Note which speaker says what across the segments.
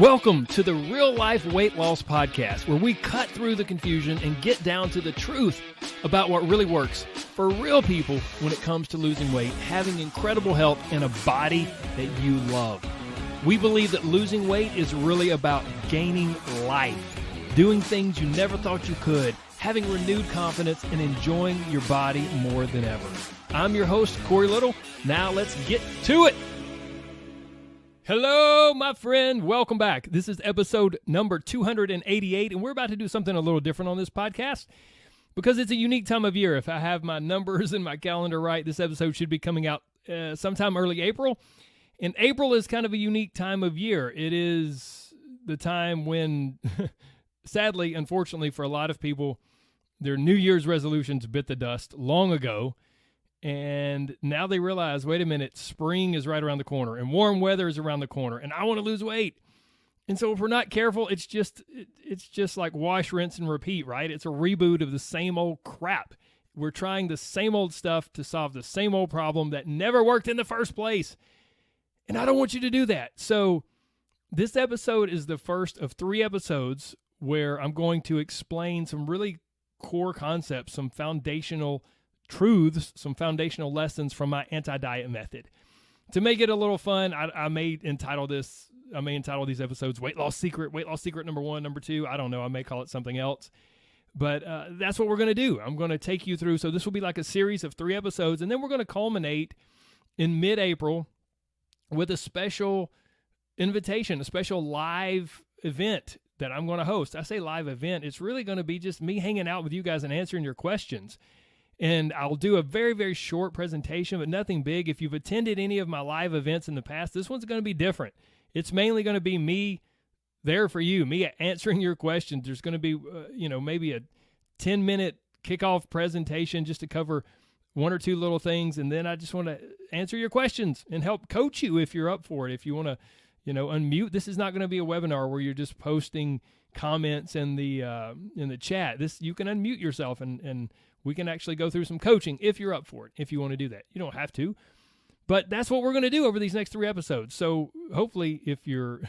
Speaker 1: Welcome to the Real Life Weight Loss Podcast, where we cut through the confusion and get down to the truth about what really works for real people when it comes to losing weight, having incredible health, and a body that you love. We believe that losing weight is really about gaining life, doing things you never thought you could, having renewed confidence, and enjoying your body more than ever. I'm your host, Corey Little. Now let's get to it. Hello, my friend. Welcome back. This is episode number 288, and we're about to do something a little different on this podcast because it's a unique time of year. If I have my numbers in my calendar right, this episode should be coming out sometime early April, and April is kind of a unique time of year. It is the time when, sadly, unfortunately for a lot of people, their New Year's resolutions bit the dust long ago. And now they realize, wait a minute, spring is right around the corner and warm weather is around the corner and I want to lose weight. And so if we're not careful, it's just like wash, rinse, and repeat, right? It's a reboot of the same old crap. We're trying the same old stuff to solve the same old problem that never worked in the first place. And I don't want you to do that. So this episode is the first of 3 episodes where I'm going to explain some really core concepts, some foundational truths, some foundational lessons from my anti-diet method. To make it a little fun, I may entitle these episodes Weight Loss Secret number 1, number 2. I don't know. I may call it something else. But that's what we're going to do. I'm going to take you through. So this will be like a series of 3 episodes, and then we're going to culminate in mid-April with a special invitation, a special live event that I'm going to host. I say live event. It's really going to be just me hanging out with you guys and answering your questions. And I'll do a very, very short presentation, but nothing big. If you've attended any of my live events in the past, this one's going to be different. It's mainly going to be me there for you, me answering your questions. There's going to be, maybe a 10-minute kickoff presentation just to cover 1 or 2 little things. And then I just want to answer your questions and help coach you if you're up for it. If you want to, unmute. This is not going to be a webinar where you're just posting comments in the chat. You can unmute yourself and we can actually go through some coaching if you're up for it, if you want to do that. You don't have to, but that's what we're going to do over these next 3 episodes. So hopefully if you're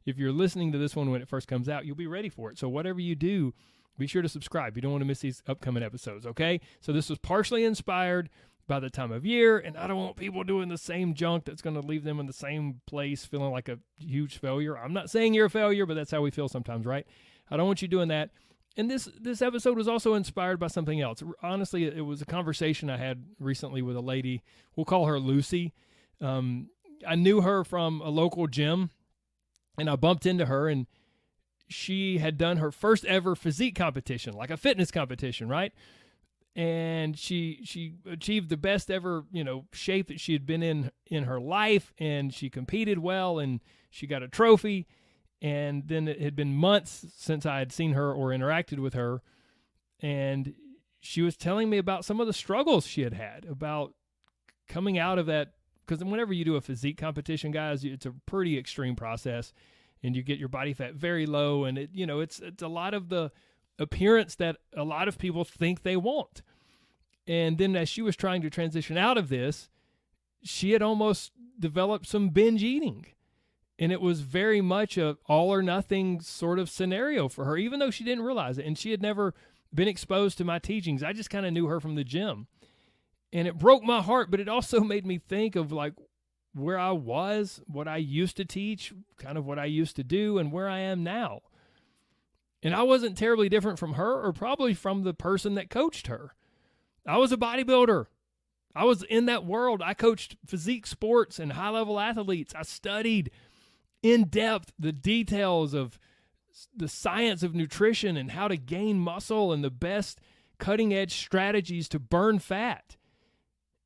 Speaker 1: listening to this one when it first comes out, you'll be ready for it. So whatever you do, be sure to subscribe. You don't want to miss these upcoming episodes, okay? So this was partially inspired by the time of year, and I don't want people doing the same junk that's going to leave them in the same place feeling like a huge failure. I'm not saying you're a failure, but that's how we feel sometimes, right? I don't want you doing that. And this episode was also inspired by something else. Honestly, it was a conversation I had recently with a lady. We'll call her Lucy. I knew her from a local gym, and I bumped into her, and she had done her first ever physique competition, like a fitness competition, right? And she achieved the best ever, shape that she had been in her life, and she competed well, and she got a trophy. And then it had been months since I had seen her or interacted with her. And she was telling me about some of the struggles she had about coming out of that. Because whenever you do a physique competition, guys, it's a pretty extreme process. And you get your body fat very low. And it's a lot of the appearance that a lot of people think they want. And then as she was trying to transition out of this, she had almost developed some binge eating. And it was very much a all or nothing sort of scenario for her, even though she didn't realize it. And she had never been exposed to my teachings. I just kind of knew her from the gym. And it broke my heart, but it also made me think of like where I was, what I used to teach, kind of what I used to do, and where I am now. And I wasn't terribly different from her or probably from the person that coached her. I was a bodybuilder. I was in that world. I coached physique sports and high-level athletes. I studied in depth the details of the science of nutrition and how to gain muscle and the best cutting-edge strategies to burn fat.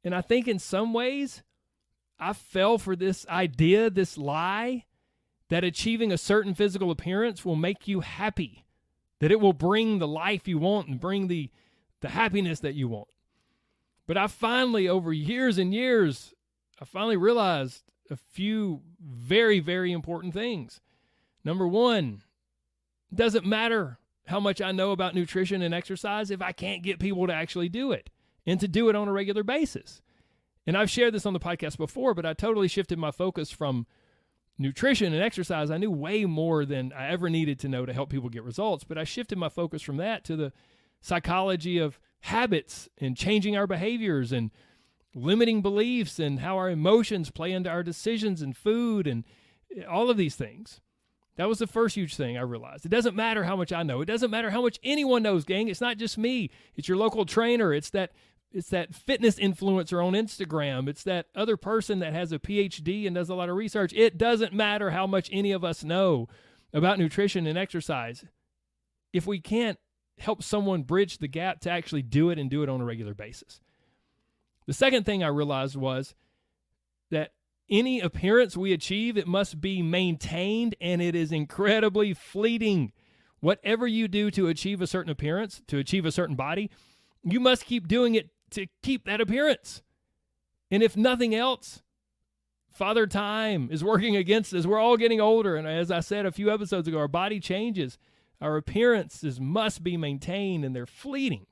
Speaker 1: And I think in some ways, I fell for this idea, this lie, that achieving a certain physical appearance will make you happy, that it will bring the life you want and bring the happiness that you want. But I finally, over years and years, I finally realized a few very, very important things. Number 1, it doesn't matter how much I know about nutrition and exercise if I can't get people to actually do it and to do it on a regular basis. And I've shared this on the podcast before, but I totally shifted my focus from nutrition and exercise, I knew way more than I ever needed to know to help people get results. But I shifted my focus from that to the psychology of habits and changing our behaviors and limiting beliefs and how our emotions play into our decisions and food and all of these things. That was the first huge thing I realized. It doesn't matter how much I know. It doesn't matter how much anyone knows, gang. It's not just me. It's your local trainer. It's that fitness influencer on Instagram. It's that other person that has a PhD and does a lot of research. It doesn't matter how much any of us know about nutrition and exercise. If we can't help someone bridge the gap to actually do it and do it on a regular basis. The second thing I realized was that any appearance we achieve, it must be maintained, and it is incredibly fleeting. Whatever you do to achieve a certain appearance, to achieve a certain body, you must keep doing it to keep that appearance. And if nothing else, Father Time is working against us. We're all getting older, and as I said a few episodes ago, our body changes. Our appearances must be maintained, and they're fleeting.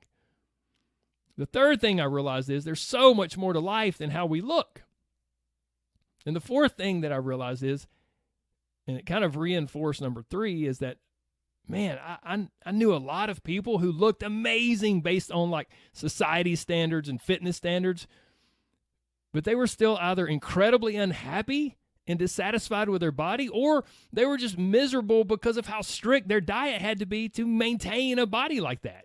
Speaker 1: The third thing I realized is there's so much more to life than how we look. And the fourth thing that I realized is, and it kind of reinforced number 3, is that, man, I knew a lot of people who looked amazing based on like society standards and fitness standards, but they were still either incredibly unhappy and dissatisfied with their body, or they were just miserable because of how strict their diet had to be to maintain a body like that.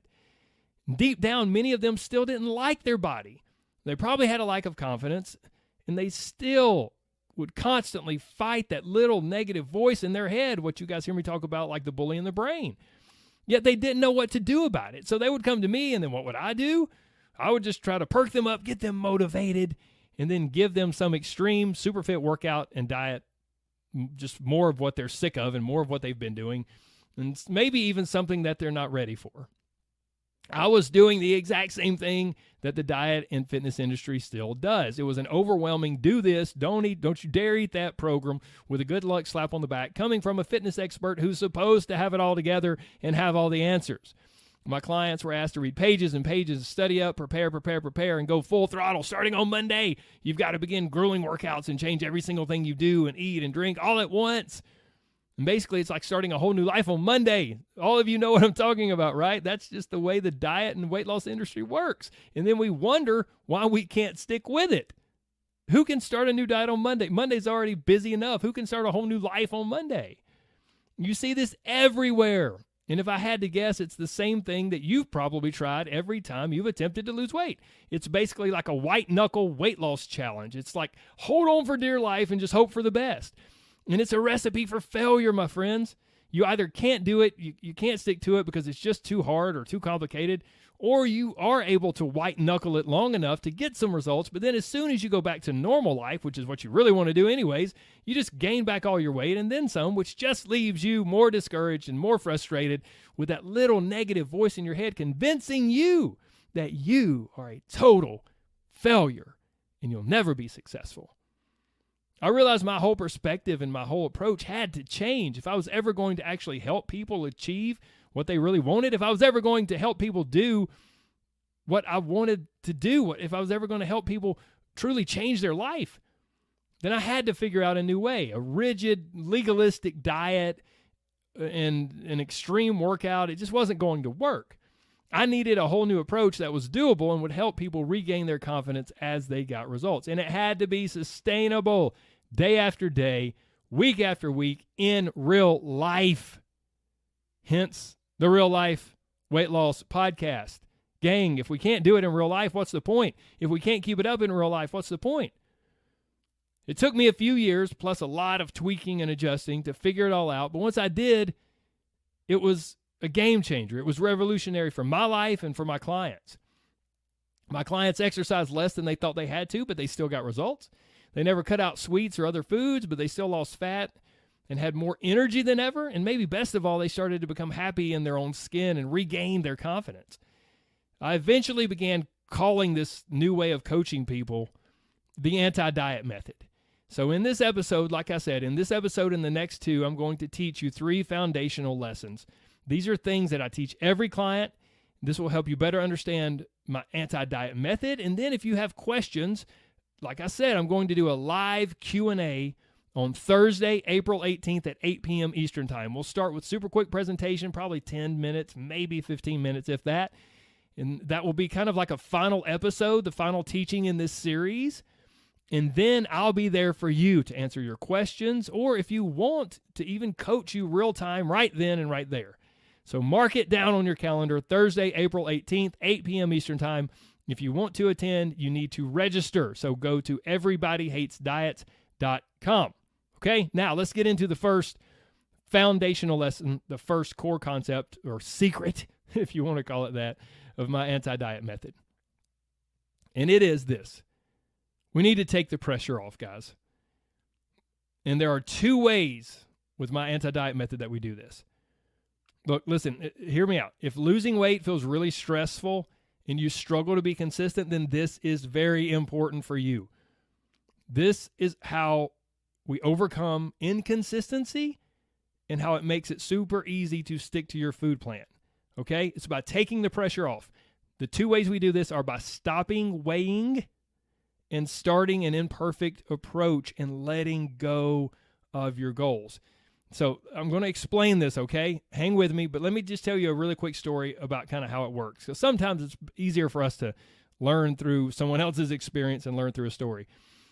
Speaker 1: Deep down, many of them still didn't like their body. They probably had a lack of confidence, and they still would constantly fight that little negative voice in their head, what you guys hear me talk about, like the bully in the brain. Yet they didn't know what to do about it. So they would come to me, and then what would I do? I would just try to perk them up, get them motivated, and then give them some extreme super fit workout and diet, just more of what they're sick of and more of what they've been doing, and maybe even something that they're not ready for. I was doing the exact same thing that the diet and fitness industry still does. It was an overwhelming do this, don't you dare eat that program with a good luck slap on the back coming from a fitness expert who's supposed to have it all together and have all the answers. My clients were asked to read pages and pages, study up, prepare, and go full throttle. Starting on Monday, you've got to begin grueling workouts and change every single thing you do and eat and drink all at once. And basically, it's like starting a whole new life on Monday. All of you know what I'm talking about, right? That's just the way the diet and weight loss industry works. And then we wonder why we can't stick with it. Who can start a new diet on Monday? Monday's already busy enough. Who can start a whole new life on Monday? You see this everywhere. And if I had to guess, it's the same thing that you've probably tried every time you've attempted to lose weight. It's basically like a white-knuckle weight loss challenge. It's like hold on for dear life and just hope for the best. And it's a recipe for failure, my friends. You either can't do it, you can't stick to it because it's just too hard or too complicated, or you are able to white-knuckle it long enough to get some results, but then as soon as you go back to normal life, which is what you really want to do anyways, you just gain back all your weight and then some, which just leaves you more discouraged and more frustrated with that little negative voice in your head convincing you that you are a total failure and you'll never be successful. I realized my whole perspective and my whole approach had to change if I was ever going to actually help people achieve what they really wanted, if I was ever going to help people do what I wanted to do, if I was ever going to help people truly change their life, then I had to figure out a new way. A rigid, legalistic diet and an extreme workout, it just wasn't going to work. I needed a whole new approach that was doable and would help people regain their confidence as they got results. And it had to be sustainable day after day, week after week in real life. Hence the Real Life Weight Loss Podcast. Gang, if we can't do it in real life, what's the point? If we can't keep it up in real life, what's the point? It took me a few years, plus a lot of tweaking and adjusting to figure it all out. But once I did, it was a game changer. It was revolutionary for my life and for my clients. My clients exercised less than they thought they had to, but they still got results. They never cut out sweets or other foods, but they still lost fat and had more energy than ever. And maybe best of all, they started to become happy in their own skin and regained their confidence. I eventually began calling this new way of coaching people the anti-diet method. So in this episode, like I said, in this episode and the next two, I'm going to teach you 3 foundational lessons. These are things that I teach every client. This will help you better understand my anti-diet method. And then if you have questions, like I said, I'm going to do a live Q&A on Thursday, April 18th at 8 p.m. Eastern Time. We'll start with super quick presentation, probably 10 minutes, maybe 15 minutes, if that. And that will be kind of like a final episode, the final teaching in this series. And then I'll be there for you to answer your questions, or if you want, to even coach you real time right then and right there. So mark it down on your calendar, Thursday, April 18th, 8 p.m. Eastern Time. If you want to attend, you need to register. So go to everybodyhatesdiets.com. Okay, now let's get into the first foundational lesson, the first core concept or secret, if you want to call it that, of my anti-diet method. And it is this. We need to take the pressure off, guys. And there are two ways with my anti-diet method that we do this. Look, listen, hear me out. If losing weight feels really stressful and you struggle to be consistent, then this is very important for you. This is how we overcome inconsistency and how it makes it super easy to stick to your food plan. Okay? It's about taking the pressure off. The two ways we do this are by stopping weighing and starting an imperfect approach and letting go of your goals. So I'm going to explain this, okay? Hang with me, but let me just tell you a really quick story about kind of how it works. Because sometimes it's easier for us to learn through someone else's experience and learn through a story.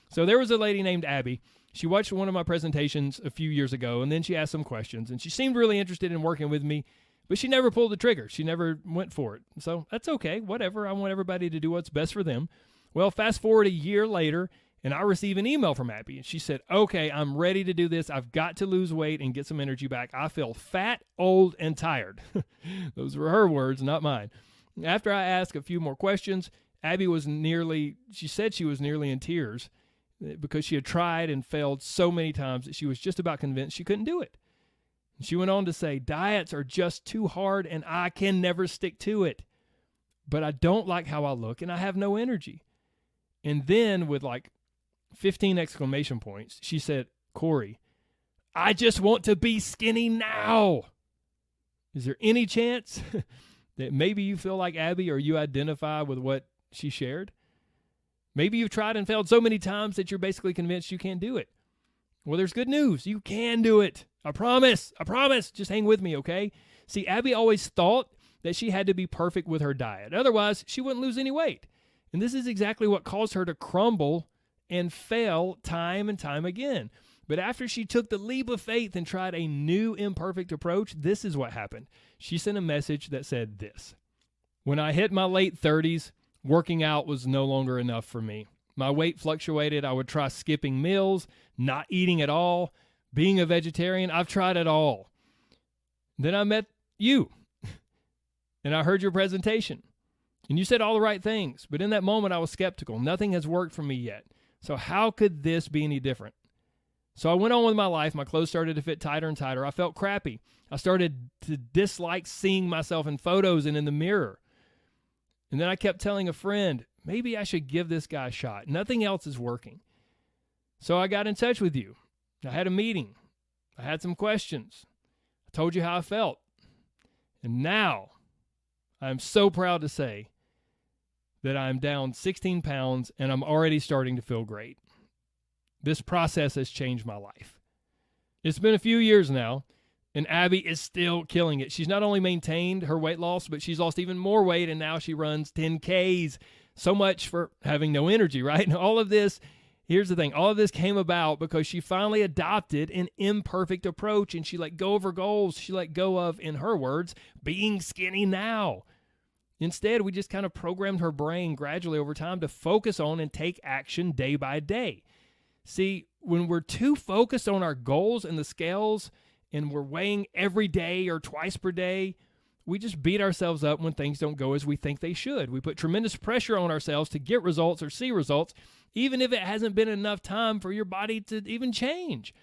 Speaker 1: So there was a lady named Abby. She watched one of my presentations a few years ago, and then she asked some questions, and she seemed really interested in working with me, but she never pulled the trigger. She never went for it. So that's okay, whatever. I want everybody to do what's best for them. Well, fast forward a year later, and I receive an email from Abby, and she said, okay, I'm ready to do this. I've got to lose weight and get some energy back. I feel fat, old, and tired. Those were her words, not mine. After I asked a few more questions, Abby she said she was nearly in tears because she had tried and failed so many times that she was just about convinced she couldn't do it. And she went on to say, diets are just too hard and I can never stick to it. But I don't like how I look and I have no energy. And then with like 15 exclamation points, she said, Corey, I just want to be skinny now. Is there any chance that maybe you feel like Abby or you identify with what she shared? Maybe you've tried and failed so many times that you're basically convinced you can't do it. Well, there's good news. You can do it. I promise. I promise. Just hang with me, okay? See, Abby always thought that she had to be perfect with her diet. Otherwise, she wouldn't lose any weight. And this is exactly what caused her to crumble and fail time and time again. But after she took the leap of faith and tried a new imperfect approach, this is what happened. She sent a message that said this: when I hit my late 30s, working out was no longer enough for me. My weight fluctuated. I would try skipping meals, not eating at all, being a vegetarian. I've tried it all. Then I met you, and I heard your presentation. And you said all the right things, but in that moment I was skeptical. Nothing has worked for me yet. So how could this be any different? So I went on with my life. My clothes started to fit tighter and tighter. I felt crappy. I started to dislike seeing myself in photos and in the mirror. And then I kept telling a friend, maybe I should give this guy a shot. Nothing else is working. So I got in touch with you. I had a meeting. I had some questions. I told you how I felt. And now I'm so proud to say that I'm down 16 pounds and I'm already starting to feel great. This process has changed my life. It's been a few years now, and Abby is still killing it. She's not only maintained her weight loss, but she's lost even more weight, and now she runs 10Ks. So much for having no energy, right? And all of this, here's the thing, all of this came about because she finally adopted an imperfect approach, and she let go of her goals. She let go of, in her words, being skinny now. Instead, we just kind of programmed her brain gradually over time to focus on and take action day by day. See, when we're too focused on our goals and the scales and we're weighing every day or twice per day, we just beat ourselves up when things don't go as we think they should. We put tremendous pressure on ourselves to get results or see results, even if it hasn't been enough time for your body to even change.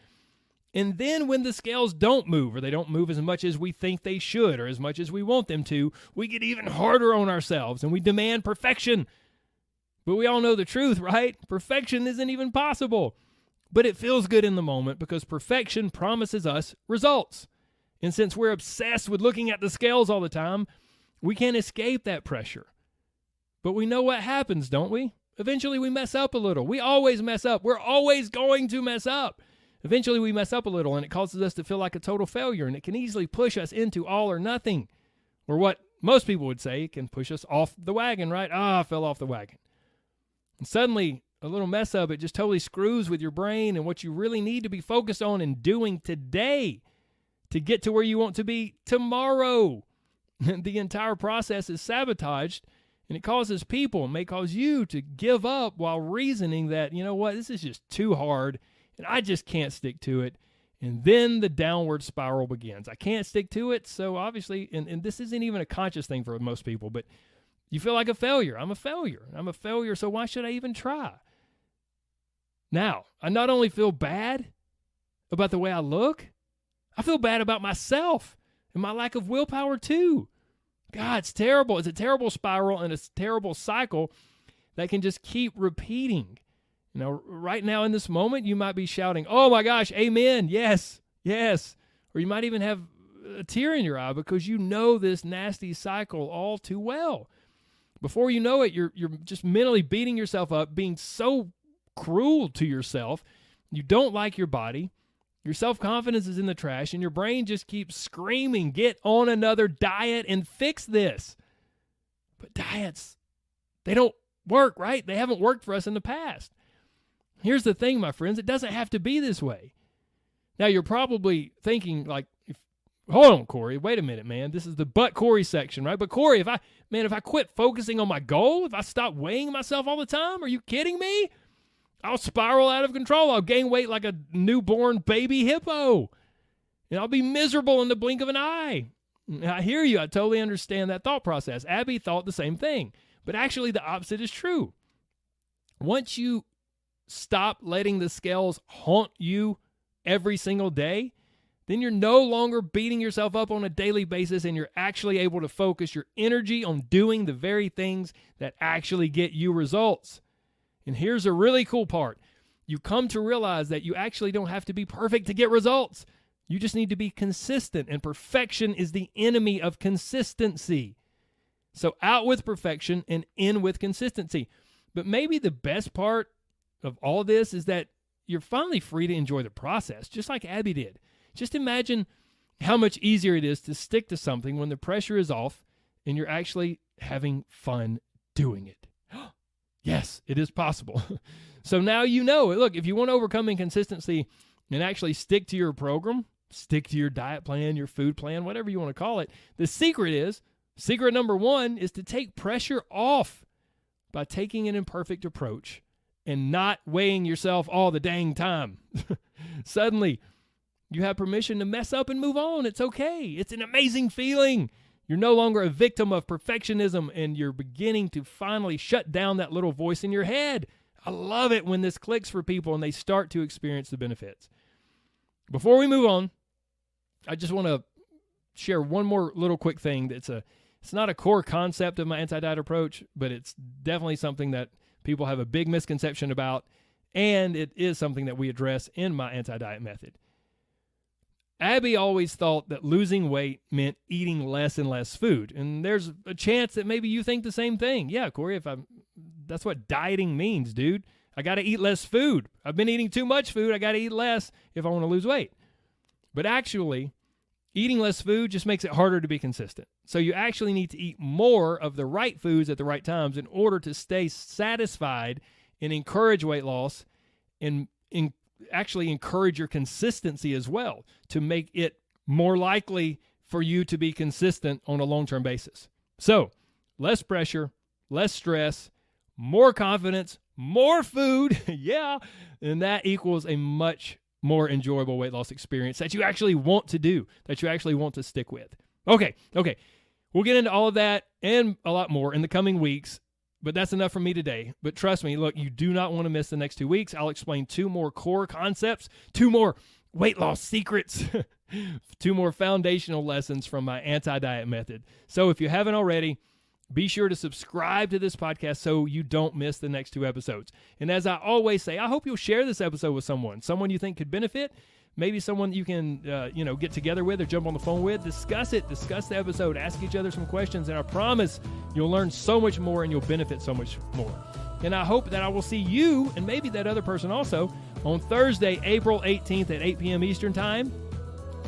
Speaker 1: And then when the scales don't move, or they don't move as much as we think they should or as much as we want them to, we get even harder on ourselves and we demand perfection. But we all know the truth, right? Perfection isn't even possible. But it feels good in the moment because perfection promises us results. And since we're obsessed with looking at the scales all the time, we can't escape that pressure. But we know what happens, don't we? Eventually we mess up a little. We always mess up. We're always going to mess up. Eventually we mess up a little and it causes us to feel like a total failure, and it can easily push us into all or nothing. Or what most people would say, it can push us off the wagon, right? I fell off the wagon. And suddenly a little mess up, it just totally screws with your brain and what you really need to be focused on and doing today to get to where you want to be tomorrow. The entire process is sabotaged, and it causes people, may cause you to give up while reasoning that, you know what, this is just too hard and I just can't stick to it. And then the downward spiral begins. I can't stick to it, so obviously, and this isn't even a conscious thing for most people, but you feel like a failure. I'm a failure, so why should I even try? Now, I not only feel bad about the way I look, I feel bad about myself and my lack of willpower too. God, it's terrible. It's a terrible spiral and it's a terrible cycle that can just keep repeating. You know, right now in this moment, you might be shouting, oh my gosh, amen, yes, yes. Or you might even have a tear in your eye because you know this nasty cycle all too well. Before you know it, you're just mentally beating yourself up, being so cruel to yourself. You don't like your body. Your self-confidence is in the trash, and your brain just keeps screaming, get on another diet and fix this. But diets, they don't work, right? They haven't worked for us in the past. Here's the thing, my friends. It doesn't have to be this way. Now, you're probably thinking, like, hold on, Corey. Wait a minute, man. This is the but Corey section, right? But Corey, if I quit focusing on my goal, if I stop weighing myself all the time, are you kidding me? I'll spiral out of control. I'll gain weight like a newborn baby hippo. And I'll be miserable in the blink of an eye. I hear you. I totally understand that thought process. Abby thought the same thing. But actually, the opposite is true. Once you stop letting the scales haunt you every single day, then you're no longer beating yourself up on a daily basis, and you're actually able to focus your energy on doing the very things that actually get you results. And here's a really cool part. You come to realize that you actually don't have to be perfect to get results. You just need to be consistent, and perfection is the enemy of consistency. So out with perfection and in with consistency. But maybe the best part of all this is that you're finally free to enjoy the process, just like Abby did. Just imagine how much easier it is to stick to something when the pressure is off and you're actually having fun doing it. Yes, it is possible. So now you know. Look, if you want to overcome inconsistency and actually stick to your program, stick to your diet plan, your food plan, whatever you want to call it, the secret number one is to take pressure off by taking an imperfect approach and not weighing yourself all the dang time. Suddenly, you have permission to mess up and move on. It's okay. It's an amazing feeling. You're no longer a victim of perfectionism, and you're beginning to finally shut down that little voice in your head. I love it when this clicks for people and they start to experience the benefits. Before we move on, I just want to share one more little quick thing. It's not a core concept of my anti-diet approach, but it's definitely something that people have a big misconception about, and it is something that we address in my anti-diet method. Abby always thought that losing weight meant eating less and less food. And there's a chance that maybe you think the same thing. Yeah, Corey, that's what dieting means, dude. I got to eat less food. I've been eating too much food. I got to eat less if I want to lose weight. But actually, eating less food just makes it harder to be consistent. So you actually need to eat more of the right foods at the right times in order to stay satisfied and encourage weight loss and actually encourage your consistency as well to make it more likely for you to be consistent on a long-term basis. So less pressure, less stress, more confidence, more food. Yeah. And that equals a much more enjoyable weight loss experience that you actually want to do, that you actually want to stick with. Okay. We'll get into all of that and a lot more in the coming weeks. But that's enough for me today. But trust me, look, you do not want to miss the next 2 weeks. I'll explain 2 more core concepts, 2 more weight loss secrets, 2 more foundational lessons from my anti-diet method. So if you haven't already, be sure to subscribe to this podcast so you don't miss the next 2 episodes. And as I always say, I hope you'll share this episode with someone you think could benefit. Maybe someone you can, get together with or jump on the phone with. Discuss the episode, ask each other some questions, and I promise you'll learn so much more and you'll benefit so much more. And I hope that I will see you, and maybe that other person also, On Thursday, April 18th at 8 p.m. Eastern Time,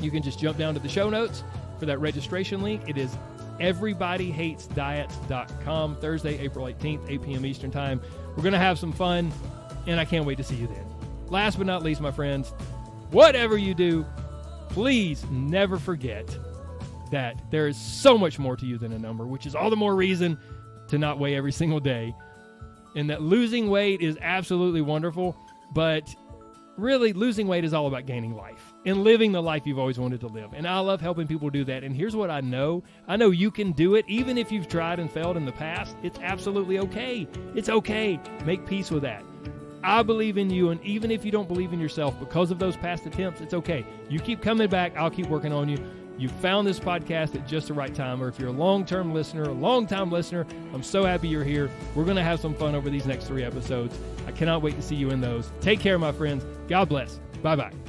Speaker 1: you can just jump down to the show notes for that registration link. It is everybodyhatesdiets.com. Thursday, April 18th, 8 p.m. Eastern Time. We're going to have some fun, and I can't wait to see you then. Last but not least, my friends, whatever you do, please never forget that there is so much more to you than a number, which is all the more reason to not weigh every single day. And that losing weight is absolutely wonderful, but really, losing weight is all about gaining life and living the life you've always wanted to live. And I love helping people do that. And here's what I know. I know you can do it. Even if you've tried and failed in the past, it's absolutely okay. It's okay. Make peace with that. I believe in you, and even if you don't believe in yourself because of those past attempts, it's okay. You keep coming back. I'll keep working on you. You found this podcast at just the right time, or if you're a long-term listener, a long-time listener, I'm so happy you're here. We're going to have some fun over these next 3 episodes. I cannot wait to see you in those. Take care, my friends. God bless. Bye-bye.